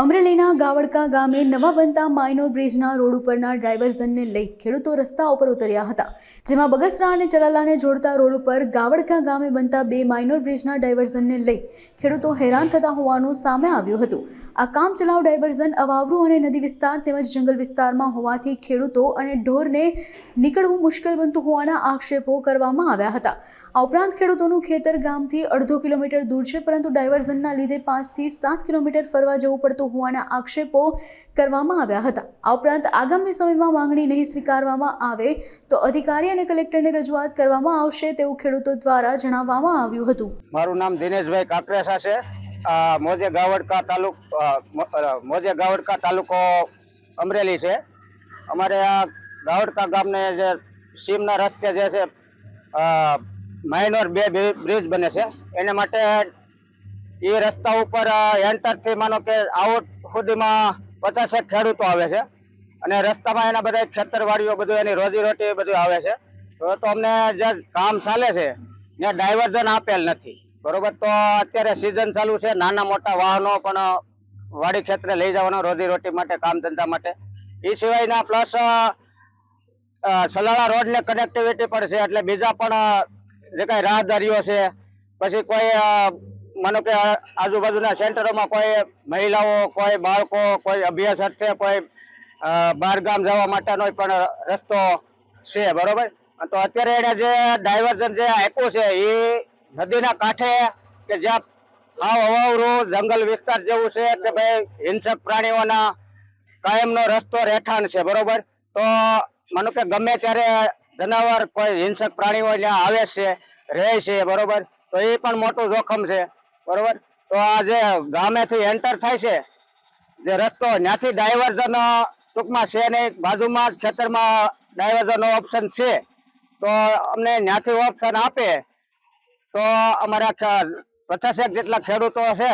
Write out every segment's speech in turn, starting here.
અમરેલીના ગાવડકા ગામે નવા બનતા માઇનોર બ્રિજના રોડ ઉપરના ડાયવર્ઝનને લઈ ખેડૂતો રસ્તા ઉપર ઉતર્યા હતા, જેમાં બગસરા અને ચલાલાને જોડતા રોડ ઉપર ગાવડકા ગામે બનતા બે માઇનોર બ્રિજના ડાયવર્ઝનને લઈ ખેડૂતો હેરાન થતા હોવાનું સામે આવ્યું હતું। આ કામચલાઉ ડાયવર્ઝન અવાવરૂ અને નદી વિસ્તાર તેમજ જંગલ વિસ્તારમાં હોવાથી ખેડૂતો અને ઢોરને નીકળવું મુશ્કેલ બનતું હોવાના આક્ષેપો કરવામાં આવ્યા હતા। આ ઉપરાંત ખેડૂતોનું ખેતર ગામથી 1.5 કિલોમીટર દૂર છે, પરંતુ ડાયવર્ઝનના લીધે 5 થી 7 કિલોમીટર ફરવા જવું પડતું હોવાના આક્ષેપો કરવામાં આવ્યા હતા। આ ઉપરાંત આગામી સમયમાં માંગણી નહીં સ્વીકારવામાં આવે તો અધિકારી અને કલેક્ટરને રજૂઆત કરવામાં આવશે તેવું ખેડૂતો દ્વારા જણાવવામાં આવ્યું હતું। મારું નામ દિનેશભાઈ કાકરેસા છે। મોજે ગાવડકા તાલુકો અમરેલી છે। અમારે આ ગાવડકા ગામને જે સીમના રસ્તે જે છે માઇનોર બે બ્રિજ બને છે, એને માટે એ રસ્તા ઉપર એન્ટરથી માનો કે આઉટ સુધીમાં 50 ખેડૂતો આવે છે અને રસ્તામાં એના બધા ખેતરવાડીઓ બધું એની રોજીરોટી બધું આવે છે। તો અમને જે કામ ચાલે છે ને ડાયવર્ઝન આપેલ નથી, બરોબર। તો અત્યારે સિઝન ચાલુ છે, નાના મોટા વાહનો પણ વાડી ખેતરે લઈ જવાનો રોજીરોટી માટે, કામ ધંધા માટે। એ સિવાયના પ્લસ સલાળા રોડને કનેક્ટિવિટી પણ છે, એટલે બીજા પણ જે કાંઈ રાહદારીઓ છે, પછી કોઈ માનો કે આજુબાજુના સેન્ટરોમાં કોઈ મહિલાઓ, કોઈ બાળકો, કોઈ અભ્યાસ અર્થે, કોઈ બહાર ગામ જવા માટેનો પણ રસ્તો છે, બરોબર। તો અત્યારે એને જે ડાયવર્ઝન જે આપ્યું છે એ નદીના કાંઠે કે જ્યાં અવાવરૂ જંગલ વિસ્તાર જેવું છે કે ભાઈ હિંસક પ્રાણીઓના કાયમનો રસ્તો રહેઠાણ છે, બરોબર। તો માનો કે ગમે ત્યારે જનાવર, કોઈ હિંસક પ્રાણીઓ ત્યાં આવે છે, રહે છે, બરોબર। તો એ પણ મોટું જોખમ છે, બરોબર। તો આ જે ગામેથી એન્ટર થાય છે જે રસ્તો, ત્યાંથી ડાયવર્ઝન ટૂંકમાં છે નહીં, બાજુમાં જ ખેતરમાં ડાયવર્ઝનનો ઓપ્શન છે। તો અમને ત્યાંથી ઓપ્શન આપે તો અમારા 50 જેટલા ખેડૂતો છે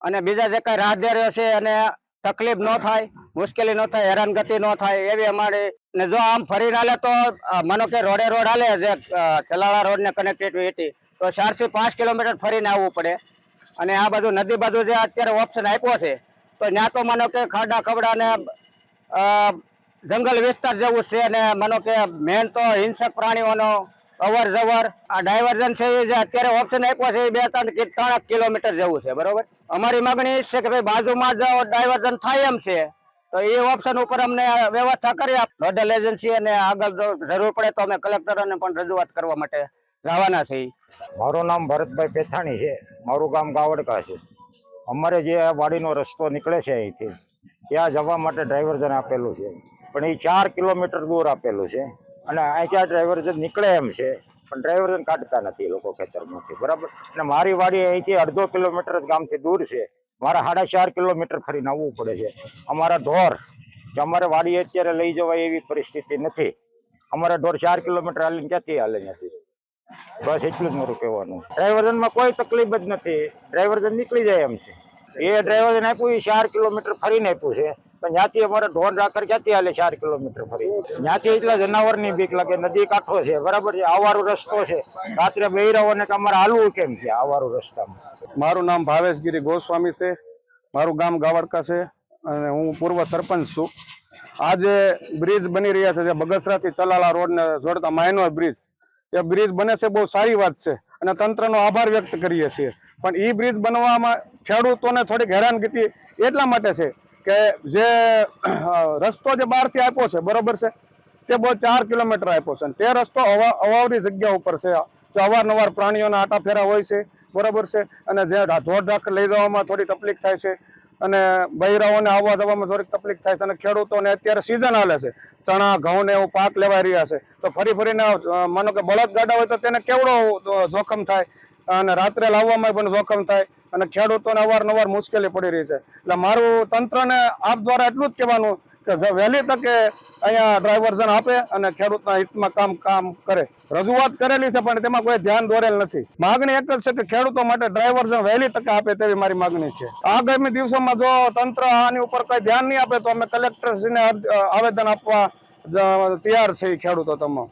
અને બીજા જે કાંઈ રાહદારીઓ છે અને તકલીફ ન થાય, મુશ્કેલી ન થાય, હેરાનગતિ ન થાય એવી અમારી। ને જો આમ ફરીને હાલે તો માનો કે રોડ હાલે જે ચલાળા રોડને કનેક્ટિવિટી, તો 4 થી 5 કિલોમીટર ફરીને આવવું પડે। અને આ બાજુ નદી બાજુ જે અત્યારે ઓપ્શન આપ્યો છે તો ત્યાં તો માનો કે ખાડા ખબડા ને જંગલ વિસ્તાર જેવું છે, અને માનો કે મેન તો હિંસક પ્રાણીઓનો અવર જવર। આ ડાયવર્ઝન છે એ જે અત્યારે ઓપ્શન આપ્યો છે એ 2-3 કિલોમીટર જેવું છે, બરોબર। અમારી માગણી એ છે કે ભાઈ બાજુમાં જ ડાયવર્ઝન થાય એમ છે તો એ ઓપ્શન ઉપર અમને વ્યવસ્થા કરી આપ। નોડલ એજન્સી અને આગળ જરૂર પડે તો અમે કલેક્ટરોને પણ રજૂઆત કરવા માટે જવાના છીએ। મારું નામ ભરતભાઈ પેથાણી છે, મારું ગામ ગાવડકા છે। અમારે જે વાડીનો રસ્તો નીકળે છે અહીંથી ત્યાં જવા માટે ડાયવર્ઝન આપેલું છે, પણ એ 4 કિલોમીટર દૂર આપેલું છે અને અહીંયા ડાયવર્ઝન નીકળે એમ છે, પણ ડાયવર્ઝન કાઢતા નથી લોકો ખેતરમાંથી, બરાબર। અને મારી વાડી અહીંથી 1.5 કિલોમીટર ગામથી દૂર છે, મારે 4.5 કિલોમીટર ફરીને આવવું પડે છે। અમારા ઢોર કે અમારે વાડી અત્યારે લઈ જવાય એવી પરિસ્થિતિ નથી, અમારા ઢોર 4 કિલોમીટર હાલીને ક્યાંથી હાલે નથી। બસ એટલું જ મારું કહેવાનું। ડાયવર્ઝનમાં કોઈ તકલીફ જ નથી, ડાયવર્ઝન નીકળી જાય એમ છે। એ ડાયવર્ઝન આપ્યું એ 4 કિલોમીટર ફરીને આપ્યું છે, પણ ત્યાંથી અમારે ઢોર ઢાકર ક્યાંથી હાલે 4 કિલોમીટર ફરી? ત્યાંથી એટલા જનાવરની બીક લાગે, નદી કાંઠો છે, બરાબર છે, આવારો રસ્તો છે, રાત્રે બહેરાઓને કે અમારે હાલવું કેમ છે આવારો રસ્તામાં? મારું નામ ભાવેશગીરી ગોસ્વામી છે, મારું ગામ ગાવડકા છે અને હું પૂર્વ સરપંચ છું। આજે બ્રિજ બની રહ્યા છે જે બગસરાથી ચલાલા રોડને જોડતા માઇનોર બ્રિજ, એ બ્રિજ બને છે, બહુ સારી વાત છે અને તંત્રનો આભાર વ્યક્ત કરીએ છીએ। પણ એ બ્રિજ બનવામાં ખેડૂતોને થોડીક હેરાનગતિ એટલા માટે છે કે જે રસ્તો જે બહારથી આપ્યો છે, બરોબર છે, તે બહુ 4 કિલોમીટર આપ્યો છે, તે રસ્તો અવાવરી જગ્યા ઉપર છે, જે અવારનવાર પ્રાણીઓના આટાફેરા હોય છે, બરોબર છે, અને જે ઢોર ઢાકર લઈ જવામાં થોડી તકલીફ થાય છે અને બૈરાઓને આવવા જવામાં થોડીક તકલીફ થાય છે, અને ખેડૂતોને અત્યારે સિઝન હાલે છે, ચણા ઘઉં ને એવું પાક લેવાઈ રહ્યા છે, તો ફરીને માનો કે બળદ ગાડા હોય તો તેને કેવડો જોખમ થાય અને રાત્રે લાવવામાં પણ જોખમ થાય અને ખેડૂતોને અવારનવાર મુશ્કેલી પડી રહી છે। એટલે મારું તંત્રને આપ દ્વારા એટલું જ કહેવાનું કે વહેલી તકે અહીંયા ડાયવર્ઝન આપે અને ખેડૂતના હિતમાં કામ કરે। રજૂઆત કરેલી છે પણ તેમાં કોઈ ધ્યાન દોરેલ નથી। માગણી એક જ છે કે ખેડૂતો માટે ડાયવર્ઝન વહેલી તકે આપે તેવી મારી માગણી છે। આગામી દિવસોમાં જો તંત્ર આની ઉપર કોઈ ધ્યાન નહીં આપે તો અમે કલેક્ટરશ્રીને આવેદન આપવા તૈયાર છે ખેડૂતો તમામ।